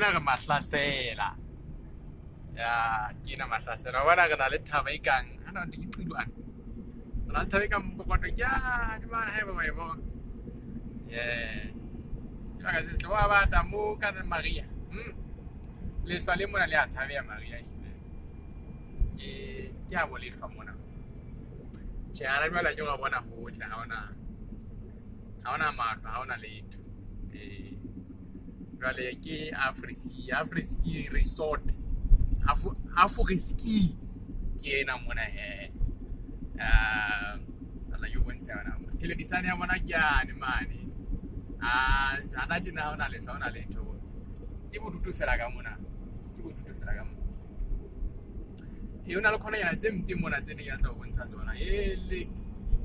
mona re mahlasela ya ke na mahlasela bona re na le thaba ikang ana di qilwana ana thaba ikang bokoto ya di bana haeba ba yebo ya ga se tloa ba ta mo kana Maria le sa le mona le a tshabe ya Maria ke a bole fa mona tsara ba la jonga bona ho tla haona maka haona letho jwale ke Afriski resort Afriski ke ena mona ala yo bontsha bana tele disane ya bona ke ane mane ana tina haona le sa haona letho ke bodutu fela ka mona yona le khona yana tse mpe mona tse ne ya tla bontsha tsona le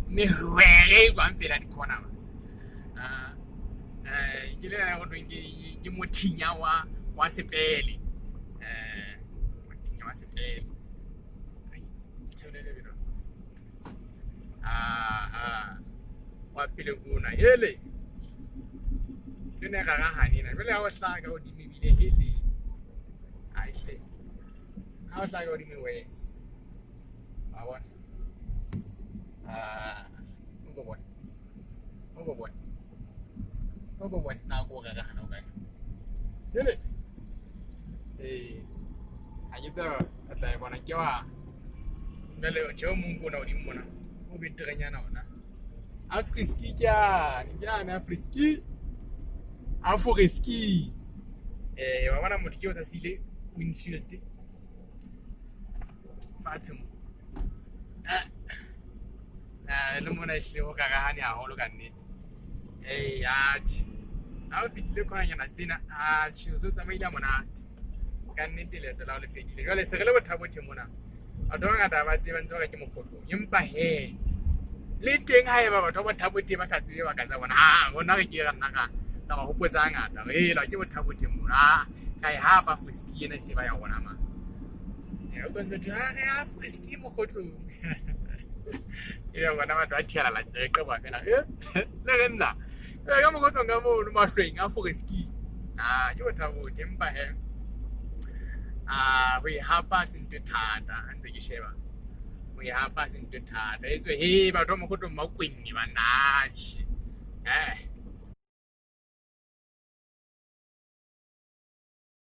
ne hwere kwa mfela di khona ke le ya go ke mothinya wa sepele mothinya wa sepele ai tshwanele bino wa pele kuna hele ke ne ga hanina jwale ya o hlaka o dimebile hele ai hle ha o hlaka o dime wes a bona go bona na go ga hana o ka hele a ke tsa tla bona ke wa ngale o tšeo mongwe na o dimona o beteganyana ona Afriski na Afriski Afriski wa bona motho ke o sa sile windshield fatshe mo le mona hle o ka ga hane a holo ka nnete a o fitile khona nyana tsena so tsamaile monate ka nnete le tla o le fedile jwale se re le bothabo mona batho ba ngata ba tseba ntse ka ke mokgotlo empa le teng ha eba batho ba bothabo ba sa tsebe ba ka tsa bona gona re ke ra nna ka ba hopotsa ngata re la ke bothabo mona ka ha ba Friski ena se ba ya gona ma o bontsha tshare ya Friski mokgotlo ya bona batho a thiela la tseka ba fela le nna ka mo go tsonga mo mahlweng a Friski ke bothabo empa we hapa sente thata ntse ke sheba we hapa sente thata etso batho mo go tlo makweng ni banachi